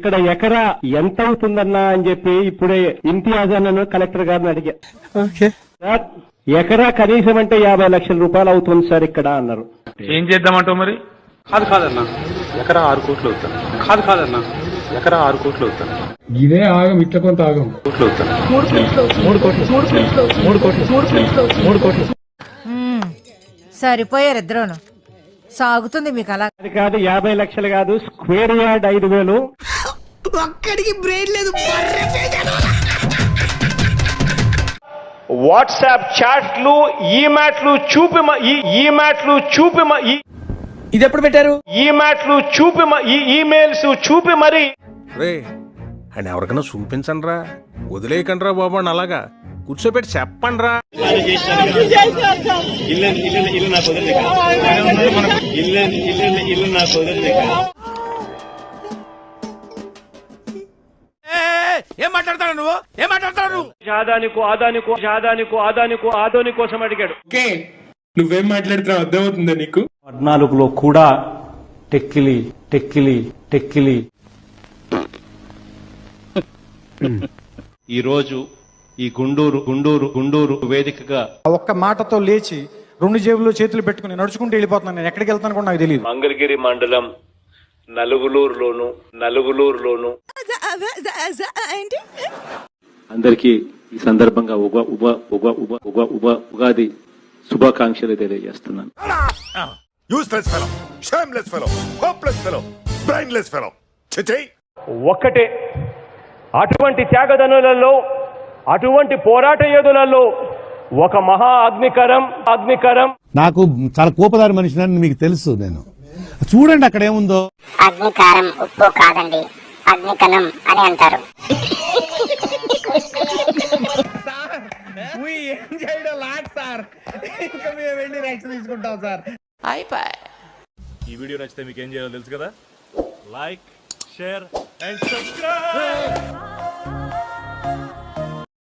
ఇక్కడ ఎకరా ఎంత అవుతుందన్నా అని చెప్పి ఇప్పుడే ఇంతియాజ్ అన్నను కలెక్టర్ గారిని అడిగా. సార్ ఎకరా కనీసం అంటే 50 లక్షల రూపాయలు అవుతుంది సార్ ఇక్కడ అన్నారు. ఏం చేద్దామంటావు మరి? కాదన్నా ఎకరా 6 కోట్లు అవుతాను. కాదన్నా ఎకరా 6 కోట్లు అవుతాను. ఇదే ఆగం, ఇట్లా కొంత ఆగం. కోట్లు అవుతాను. 3 కోట్లు. సరిపోయారు ఇద్దరును. సాగుతుంది మీకు అలా. అది కాదు 50 లక్షలు కాదు, స్క్వేర్ యార్డ్ 5,000. ఒక్కడికి బ్రెయిన్ లేదు. వాట్సాప్ చాట్లు ఈమాట్లు చూపి ఇది ఎప్పుడు పెట్టారు? ఈమాట్లు చూపి ఈమెయిల్స్ చూపి మరి అని ఎవరికైనా చూపించండి రా, వదిలేయకండి రా బాబు అని అలాగా కూర్చోబెట్టి చెప్పండి రా. ఏం మాట్లాడతాడు నువ్వు? ఏం మాట్లాడతాడు? ఆదాని కోసం అడిగాడు. నువ్వేం మాట్లాడుతున్నావు అర్థమవుతుందా నీకు? 14లో కూడా టెక్కిలి ఈ రోజు ఈ గుండూరు వేదికగా ఒక్క మాటతో లేచి 2 జేబుల్లో చేతులు పెట్టుకుని నడుచుకుంటూ వెళ్ళిపోతున్నాను. నేను ఎక్కడికి వెళ్తాను కూడా నాకు తెలియదు. మంగళగిరి మండలం నలుగులూరులోను అందరికీ ఈ సందర్భంగా ఉగాది శుభాకాంక్షలు తెలియజేస్తున్నాను. ఒక్కటే, అటువంటి త్యాగదనులలో, అటువంటి పోరాట యోధులలో ఒక మహా అగ్నికరం. నాకు చాలా కోపదారి మనిషిని మీకు తెలుసు. నేను చూడండి అక్కడ ఏముందో. అగ్నికారం ఉప్పు కాదండి, అగ్నికణం అని అంటారు. ఈ వీడియో నచ్చితే మీకు ఏం చేయాలో తెలుసు కదా. Like, share and subscribe.